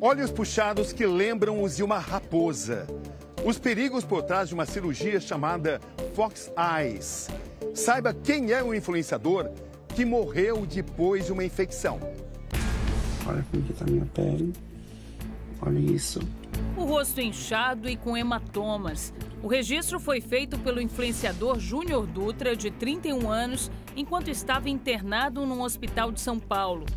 Olhos puxados que lembram os de uma raposa. Os perigos por trás de uma cirurgia chamada Fox Eyes. Saiba quem é o influenciador que morreu depois de uma infecção. Olha como que tá minha pele. Olha isso. O rosto inchado e com hematomas. O registro foi feito pelo influenciador Júnior Dutra, de 31 anos, enquanto estava internado num hospital de São Paulo.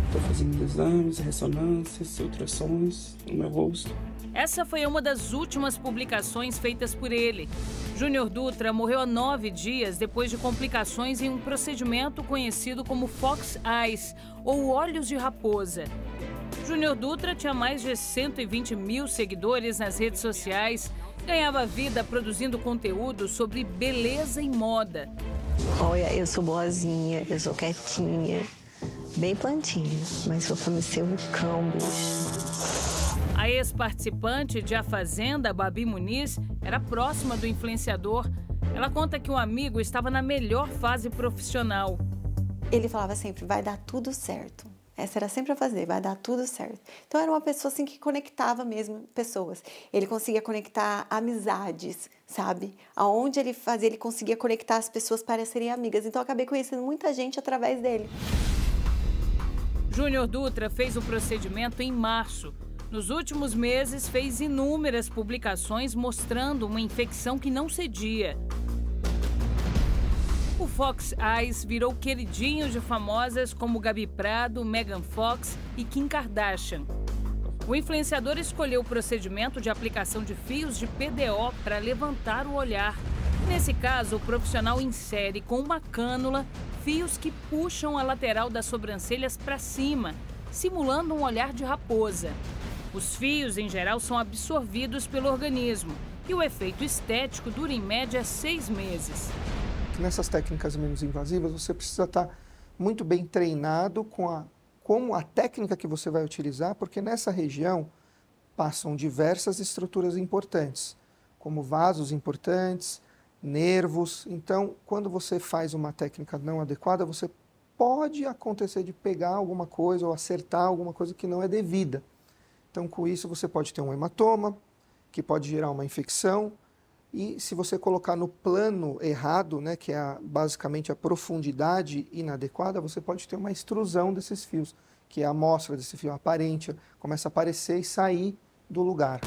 Estou fazendo exames, ressonâncias, ultrassons no meu rosto. Essa foi uma das últimas publicações feitas por ele. Júnior Dutra morreu há 9 dias depois de complicações em um procedimento conhecido como Fox Eyes, ou olhos de raposa. Júnior Dutra tinha mais de 120 mil seguidores nas redes sociais, ganhava vida produzindo conteúdo sobre beleza e moda. Olha, eu sou boazinha, eu sou quietinha, bem plantinha, mas sou pra me ser um cão, bicho. A ex-participante de A Fazenda, Babi Muniz, era próxima do influenciador. Ela conta que um amigo estava na melhor fase profissional. Ele falava sempre, vai dar tudo certo. Essa era sempre a fazer, vai dar tudo certo. Então era uma pessoa assim que conectava mesmo pessoas. Ele conseguia conectar amizades, sabe? Aonde ele fazia, ele conseguia conectar as pessoas para serem amigas. Então eu acabei conhecendo muita gente através dele. Júnior Dutra fez o procedimento em março. Nos últimos meses, fez inúmeras publicações mostrando uma infecção que não cedia. O Fox Eyes virou queridinho de famosas como Gabi Prado, Megan Fox e Kim Kardashian. O influenciador escolheu o procedimento de aplicação de fios de PDO para levantar o olhar. Nesse caso, o profissional insere com uma cânula fios que puxam a lateral das sobrancelhas para cima, simulando um olhar de raposa. Os fios, em geral, são absorvidos pelo organismo e o efeito estético dura, em média, 6 meses. Nessas técnicas menos invasivas, você precisa estar muito bem treinado com a técnica que você vai utilizar, porque nessa região passam diversas estruturas importantes, como vasos importantes, nervos. Então, quando você faz uma técnica não adequada, você pode acontecer de pegar alguma coisa ou acertar alguma coisa que não é devida. Então, com isso, você pode ter um hematoma, que pode gerar uma infecção. E se você colocar no plano errado, né, que é basicamente a profundidade inadequada, você pode ter uma extrusão desses fios, que é a amostra desse fio aparente, começa a aparecer e sair do lugar.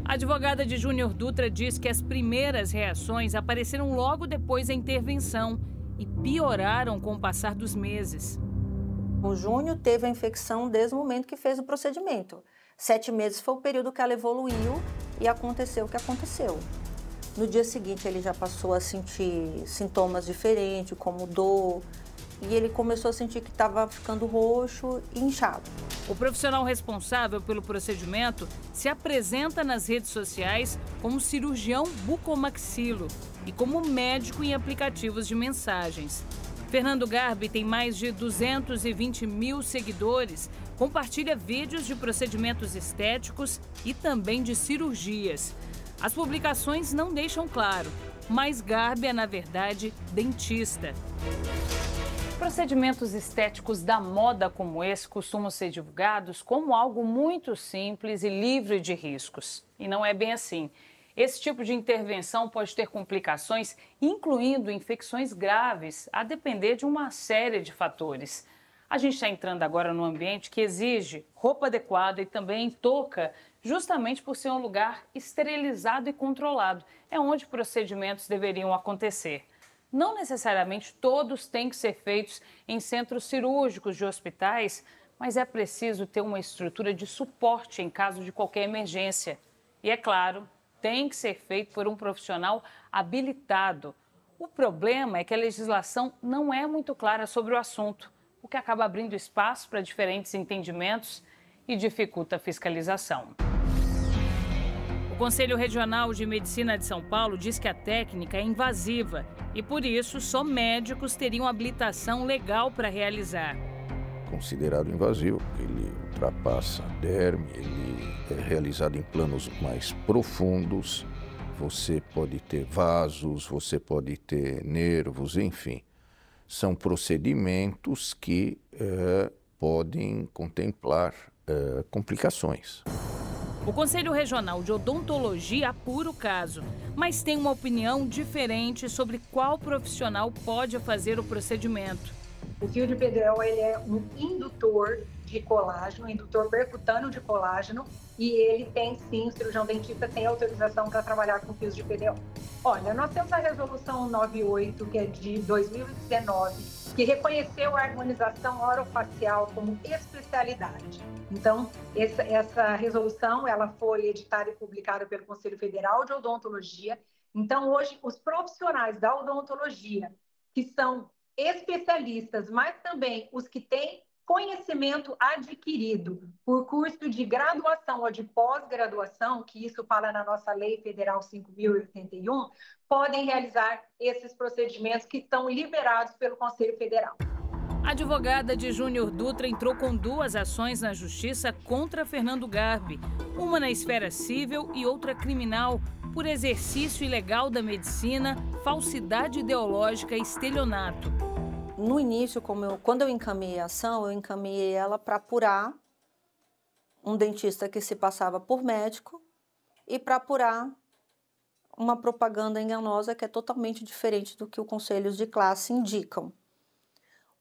A advogada de Júnior Dutra diz que as primeiras reações apareceram logo depois da intervenção e pioraram com o passar dos meses. O Júnior teve a infecção desde o momento que fez o procedimento. 7 meses foi o período que ela evoluiu e aconteceu o que aconteceu. No dia seguinte, ele já passou a sentir sintomas diferentes, como dor, e ele começou a sentir que estava ficando roxo e inchado. O profissional responsável pelo procedimento se apresenta nas redes sociais como cirurgião bucomaxilo e como médico em aplicativos de mensagens. Fernando Garbi tem mais de 220 mil seguidores, compartilha vídeos de procedimentos estéticos e também de cirurgias. As publicações não deixam claro, mas Garbi é, na verdade, dentista. Procedimentos estéticos da moda como esse costumam ser divulgados como algo muito simples e livre de riscos. E não é bem assim. Esse tipo de intervenção pode ter complicações, incluindo infecções graves, a depender de uma série de fatores. A gente está entrando agora num ambiente que exige roupa adequada e também touca, justamente por ser um lugar esterilizado e controlado. É onde procedimentos deveriam acontecer. Não necessariamente todos têm que ser feitos em centros cirúrgicos de hospitais, mas é preciso ter uma estrutura de suporte em caso de qualquer emergência. E, é claro, tem que ser feito por um profissional habilitado. O problema é que a legislação não é muito clara sobre o assunto, o que acaba abrindo espaço para diferentes entendimentos e dificulta a fiscalização. O Conselho Regional de Medicina de São Paulo diz que a técnica é invasiva e, por isso, só médicos teriam habilitação legal para realizar. Considerado invasivo, ele ultrapassa a derme, ele é realizado em planos mais profundos, você pode ter vasos, você pode ter nervos, enfim. São procedimentos que podem contemplar complicações. O Conselho Regional de Odontologia apura o caso, mas tem uma opinião diferente sobre qual profissional pode fazer o procedimento. O fio de PDO ele é um indutor de colágeno, um indutor percutâneo de colágeno, e ele tem sim, o cirurgião dentista tem autorização para trabalhar com fios de PDO. Olha, nós temos a resolução 98, que é de 2019, que reconheceu a harmonização orofacial como especialidade. Então, essa resolução ela foi editada e publicada pelo Conselho Federal de Odontologia. Então, hoje, os profissionais da odontologia, que são especialistas, mas também os que têm conhecimento adquirido por curso de graduação ou de pós-graduação, que isso fala na nossa Lei Federal 5.081, podem realizar esses procedimentos que estão liberados pelo Conselho Federal. A advogada de Júnior Dutra entrou com 2 ações na Justiça contra Fernando Garbi, uma na esfera civil e outra criminal, por exercício ilegal da medicina, falsidade ideológica e estelionato. No início, quando eu encaminhei a ação, eu encaminhei ela para apurar um dentista que se passava por médico e para apurar uma propaganda enganosa que é totalmente diferente do que os conselhos de classe indicam.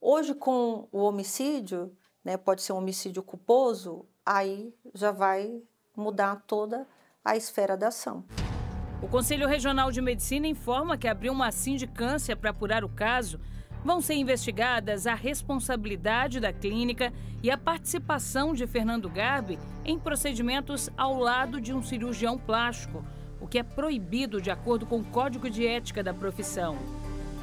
Hoje, com o homicídio, né, pode ser um homicídio culposo, aí já vai mudar toda a esfera da ação. O Conselho Regional de Medicina informa que abriu uma sindicância para apurar o caso. Vão ser investigadas a responsabilidade da clínica e a participação de Fernando Garbi em procedimentos ao lado de um cirurgião plástico, o que é proibido de acordo com o Código de Ética da profissão.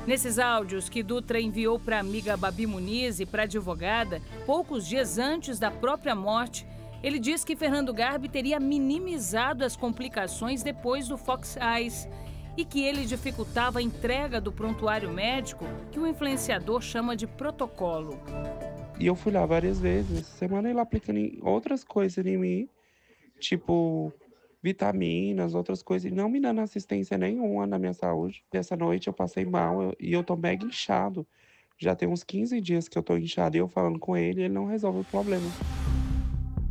Nesses áudios que Dutra enviou para a amiga Babi Muniz e para a advogada, poucos dias antes da própria morte, ele diz que Fernando Garbi teria minimizado as complicações depois do Fox Eyes e que ele dificultava a entrega do prontuário médico, que o influenciador chama de protocolo. E eu fui lá várias vezes. Essa semana ele aplicando outras coisas em mim, tipo vitaminas, outras coisas, e não me dando assistência nenhuma na minha saúde. Essa noite eu passei mal e eu tô mega inchado. Já tem uns 15 dias que eu tô inchado e eu falando com ele não resolve o problema.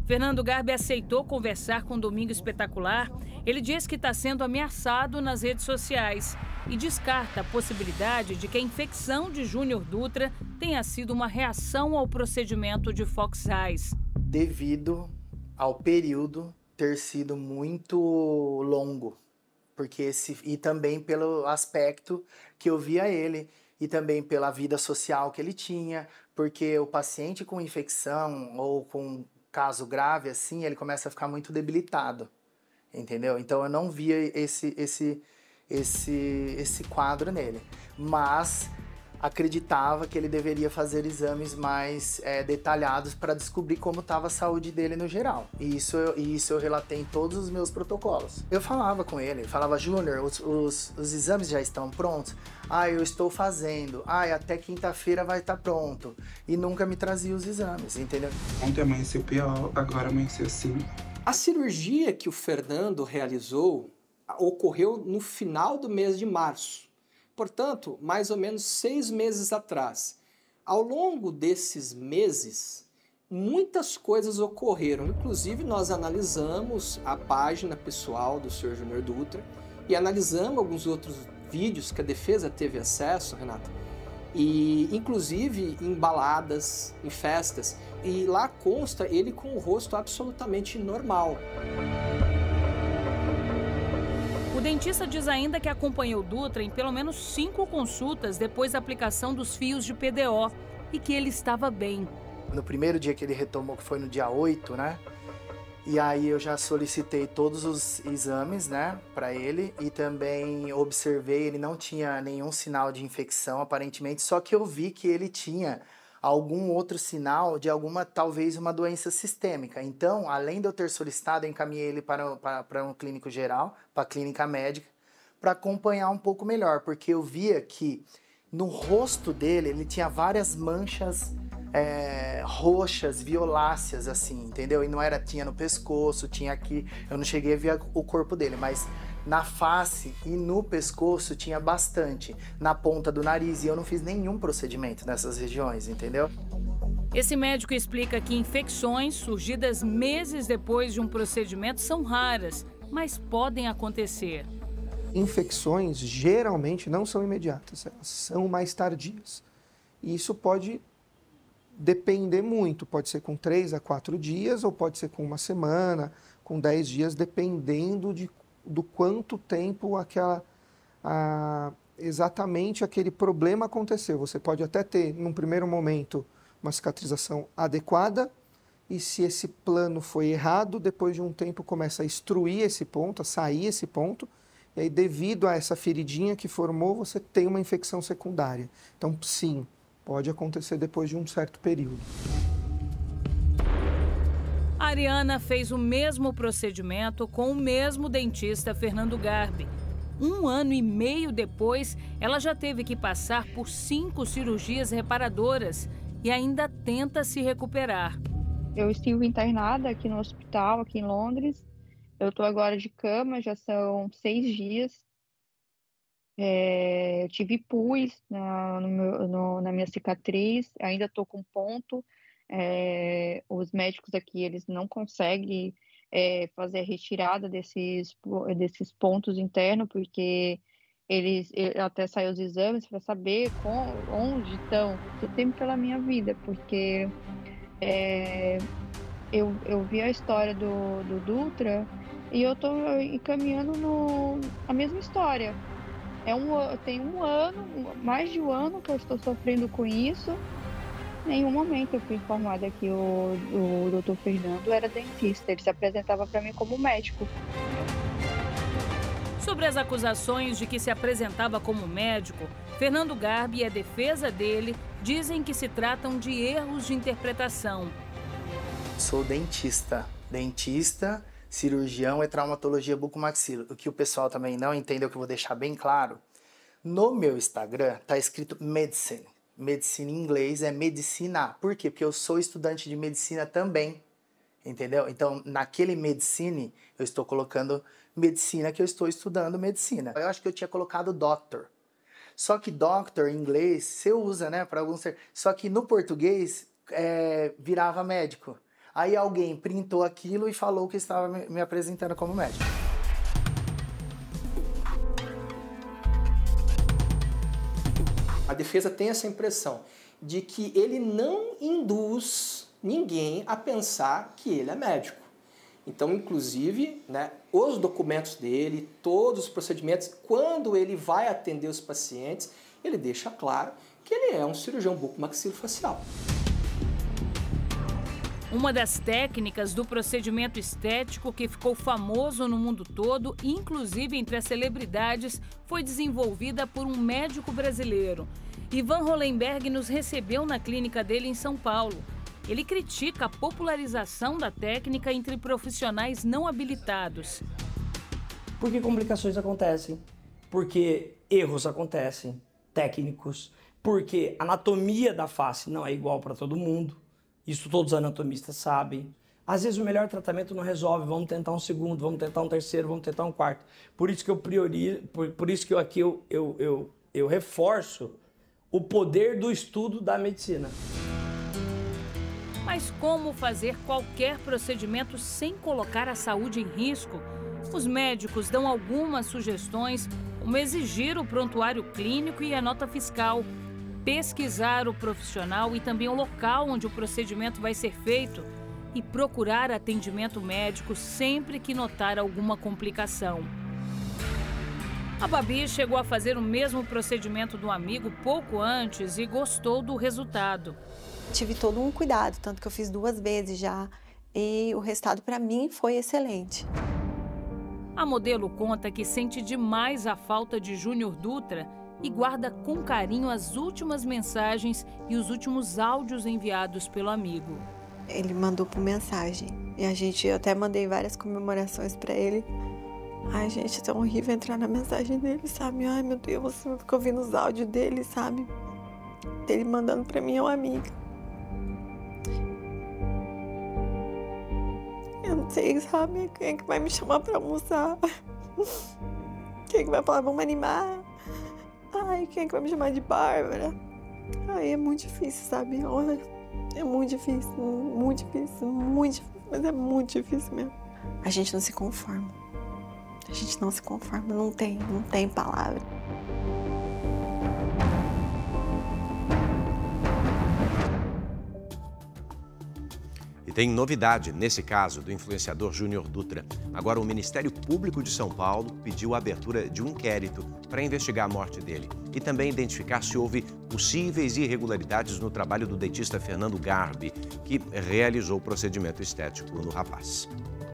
Fernando Garbi aceitou conversar com Domingo Espetacular. Ele diz que está sendo ameaçado nas redes sociais e descarta a possibilidade de que a infecção de Júnior Dutra tenha sido uma reação ao procedimento de Fox Eyes. Devido ao período ter sido muito longo, e também pelo aspecto que eu via ele e também pela vida social que ele tinha, porque o paciente com infecção ou com caso grave assim, ele começa a ficar muito debilitado, entendeu? Então eu não via esse quadro nele, mas acreditava que ele deveria fazer exames mais detalhados para descobrir como estava a saúde dele no geral. E isso eu relatei em todos os meus protocolos. Eu falava com ele, falava, Júnior, os exames já estão prontos? Eu estou fazendo. Até quinta-feira vai estar pronto. E nunca me trazia os exames, entendeu? Ontem amanheceu pior, agora amanheceu assim. A cirurgia que o Fernando realizou ocorreu no final do mês de março. Portanto, mais ou menos 6 meses atrás. Ao longo desses meses, muitas coisas ocorreram. Inclusive, nós analisamos a página pessoal do Sr. Júnior Dutra e analisamos alguns outros vídeos que a defesa teve acesso, Renata, e inclusive em baladas, em festas. E lá consta ele com o rosto absolutamente normal. O dentista diz ainda que acompanhou Dutra em pelo menos 5 consultas depois da aplicação dos fios de PDO e que ele estava bem. No primeiro dia que ele retomou, que foi no dia 8, né? E aí eu já solicitei todos os exames, né, para ele e também observei, ele não tinha nenhum sinal de infecção aparentemente, só que eu vi que ele tinha algum outro sinal de talvez uma doença sistêmica. Então, além de eu ter solicitado, eu encaminhei ele para um clínico geral, para a clínica médica, para acompanhar um pouco melhor, porque eu via que no rosto dele, ele tinha várias manchas roxas, violáceas, assim, entendeu? E não tinha no pescoço, tinha aqui, eu não cheguei a ver o corpo dele, mas na face e no pescoço tinha bastante, na ponta do nariz, e eu não fiz nenhum procedimento nessas regiões, entendeu? Esse médico explica que infecções surgidas meses depois de um procedimento são raras, mas podem acontecer. Infecções geralmente não são imediatas, elas são mais tardias. E isso pode depender muito, pode ser com 3 a 4 dias ou pode ser com 1 semana, com 10 dias, dependendo do quanto tempo exatamente aquele problema aconteceu. Você pode até ter, num primeiro momento, uma cicatrização adequada, e se esse plano foi errado, depois de um tempo começa a extruir esse ponto, a sair esse ponto, e aí devido a essa feridinha que formou, você tem uma infecção secundária. Então, sim, pode acontecer depois de um certo período. A Ariana fez o mesmo procedimento com o mesmo dentista Fernando Garbi. 1 ano e meio depois, ela já teve que passar por 5 cirurgias reparadoras e ainda tenta se recuperar. Eu estive internada aqui no hospital, aqui em Londres. Eu estou agora de cama, já são 6 dias. Eu tive pus na minha cicatriz, ainda estou com ponto. Os médicos aqui, eles não conseguem fazer a retirada desses pontos internos, porque até saiu os exames para saber onde estão. Eu temo pela minha vida, porque eu vi a história do Dutra e eu estou encaminhando a mesma história. Tem 1 ano, mais de 1 ano que eu estou sofrendo com isso. Em nenhum momento eu fui informada que o Dr. Fernando era dentista. Ele se apresentava para mim como médico. Sobre as acusações de que se apresentava como médico, Fernando Garbi e a defesa dele dizem que se tratam de erros de interpretação. Sou dentista. Dentista, cirurgião e traumatologia bucomaxilo. O que o pessoal também não entendeu, que eu vou deixar bem claro. No meu Instagram está escrito medicine. Medicina em inglês é medicina. Por quê? Porque eu sou estudante de medicina também. Entendeu? Então, naquele medicine, eu estou colocando medicina, que eu estou estudando medicina. Eu acho que eu tinha colocado doctor. Só que doctor em inglês, você usa, né, para alguns... Só que no português, virava médico. Aí alguém printou aquilo e falou que estava me apresentando como médico. A defesa tem essa impressão de que ele não induz ninguém a pensar que ele é médico. Então, inclusive, né, os documentos dele, todos os procedimentos, quando ele vai atender os pacientes, ele deixa claro que ele é um cirurgião bucomaxilofacial. Uma das técnicas do procedimento estético que ficou famoso no mundo todo, inclusive entre as celebridades, foi desenvolvida por um médico brasileiro. Ivan Hollenberg nos recebeu na clínica dele em São Paulo. Ele critica a popularização da técnica entre profissionais não habilitados. Porque complicações acontecem, porque erros acontecem, técnicos, porque a anatomia da face não é igual para todo mundo. Isso todos os anatomistas sabem. Às vezes o melhor tratamento não resolve, vamos tentar um segundo, vamos tentar um terceiro, vamos tentar um quarto. Por isso que eu priorizo, por isso que eu reforço o poder do estudo da medicina. Mas como fazer qualquer procedimento sem colocar a saúde em risco? Os médicos dão algumas sugestões, como exigir o prontuário clínico e a nota fiscal, pesquisar o profissional e também o local onde o procedimento vai ser feito e procurar atendimento médico sempre que notar alguma complicação. A Babi chegou a fazer o mesmo procedimento do amigo pouco antes e gostou do resultado. Tive todo um cuidado, tanto que eu fiz 2 vezes já e o resultado para mim foi excelente. A modelo conta que sente demais a falta de Júnior Dutra e guarda com carinho as últimas mensagens e os últimos áudios enviados pelo amigo. Ele mandou por mensagem e eu até mandei várias comemorações para ele. Ai, gente, é tão horrível entrar na mensagem dele, sabe? Ai, meu Deus, eu fico ouvindo os áudios dele, sabe? Ele mandando pra mim, é uma amiga. Eu não sei, sabe? Quem é que vai me chamar pra almoçar? Quem é que vai falar, vamos animar? Ai, quem é que vai me chamar de Bárbara? Ai, é muito difícil, sabe? Olha, É muito difícil, muito difícil, muito difícil, mas é muito difícil mesmo. A gente não se conforma. A gente não se conforma, não tem palavra. E tem novidade nesse caso do influenciador Júnior Dutra. Agora, o Ministério Público de São Paulo pediu a abertura de um inquérito para investigar a morte dele e também identificar se houve possíveis irregularidades no trabalho do dentista Fernando Garbi, que realizou o procedimento estético no rapaz.